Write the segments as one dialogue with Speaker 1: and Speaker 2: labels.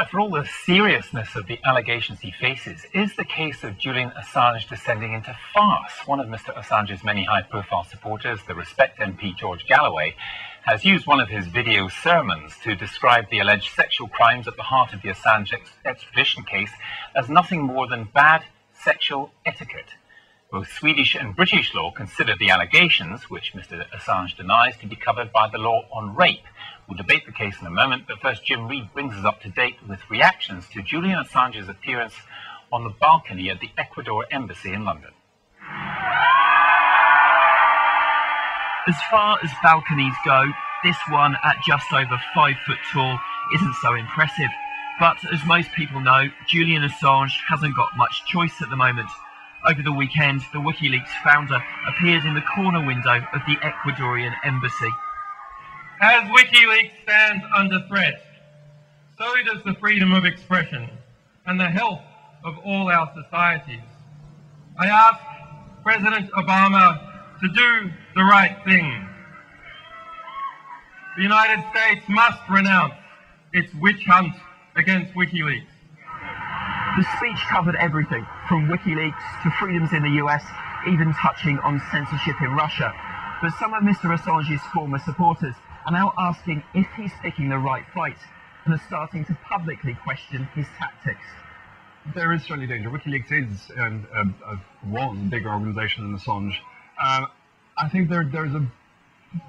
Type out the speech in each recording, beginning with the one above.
Speaker 1: Now, for all the seriousness of the allegations he faces, is the case of Julian Assange descending into farce? One of Mr. Assange's many high-profile supporters, the Respect MP George Galloway, has used one of his video sermons to describe the alleged sexual crimes at the heart of the Assange extradition case as nothing more than bad sexual etiquette. Both Swedish and British law consider the allegations, which Mr. Assange denies, to be covered by the law on rape. We'll debate the case in a moment, but first Jim Reid brings us up to date with reactions to Julian Assange's appearance on the balcony at the Ecuador Embassy in London.
Speaker 2: As far as balconies go, this one at just over 5 foot tall isn't so impressive. But as most people know, Julian Assange hasn't got much choice at the moment. Over the weekend, the WikiLeaks founder appeared in the corner window of the Ecuadorian embassy.
Speaker 3: As WikiLeaks stands under threat, so does the freedom of expression and the health of all our societies. I ask President Obama to do the right thing. The United States must renounce its witch hunt against WikiLeaks.
Speaker 2: The speech covered everything, from WikiLeaks to freedoms in the US, even touching on censorship in Russia. But some of Mr. Assange's former supporters are now asking if he's picking the right fight and are starting to publicly question his tactics.
Speaker 4: There is certainly danger. WikiLeaks is one big organisation in Assange. I think there's a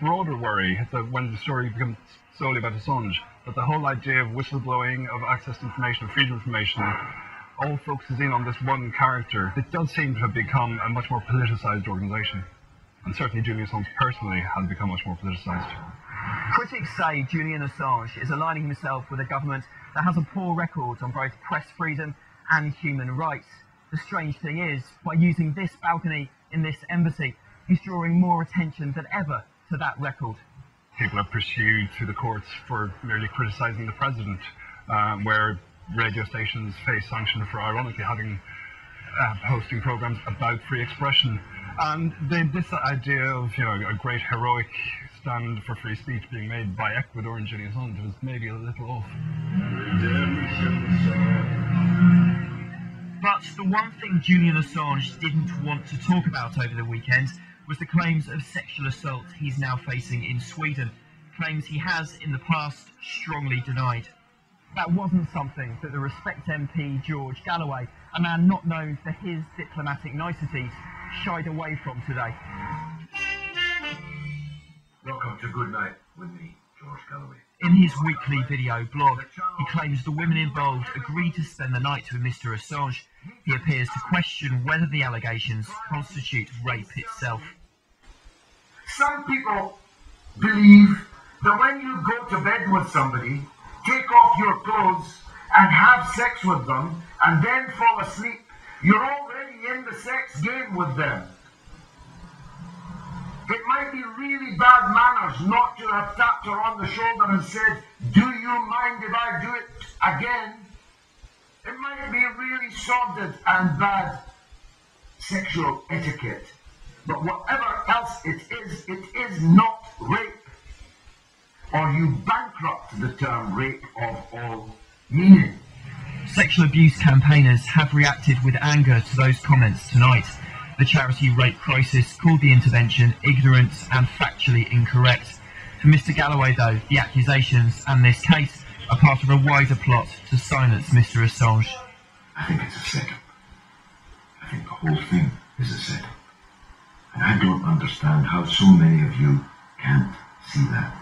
Speaker 4: broader worry that when the story becomes solely about Assange, that the whole idea of whistleblowing, of access to information, of freedom of information, all focuses in on this one character. It does seem to have become a much more politicised organisation. And certainly Julian Assange personally has become much more politicised.
Speaker 2: Critics say Julian Assange is aligning himself with a government that has a poor record on both press freedom and human rights. The strange thing is, by using this balcony in this embassy, he's drawing more attention than ever to that record.
Speaker 4: People are pursued through the courts for merely criticising the president, where radio stations face sanction for ironically having hosting programmes about free expression. And this idea of a great heroic stand for free speech being made by Ecuador and Julian Assange was maybe a little off.
Speaker 2: But the one thing Julian Assange didn't want to talk about over the weekend was the claims of sexual assault he's now facing in Sweden, claims he has in the past strongly denied. That wasn't something that the Respect MP George Galloway, a man not known for his diplomatic niceties, shied away from today.
Speaker 5: Welcome to Good Night with me, George Galloway.
Speaker 2: In his weekly video blog, he claims the women involved agreed to spend the night with Mr. Assange. He appears to question whether the allegations constitute rape itself.
Speaker 5: Some people believe that when you go to bed with somebody, take off your clothes and have sex with them, and then fall asleep, you're already in the sex game with them. It might be really bad manners not to have tapped her on the shoulder and said, "Do you mind if I do it again?" It might be really sordid and bad sexual etiquette. But whatever else it is not rape. Or you bankrupt the term rape of all meaning.
Speaker 2: Sexual abuse campaigners have reacted with anger to those comments tonight. The charity Rape Crisis called the intervention ignorant and factually incorrect. For Mr. Galloway, though, the accusations and this case are part of a wider plot to silence Mr. Assange.
Speaker 5: I think it's a setup. I think the whole thing is a setup. And I don't understand how so many of you can't see that.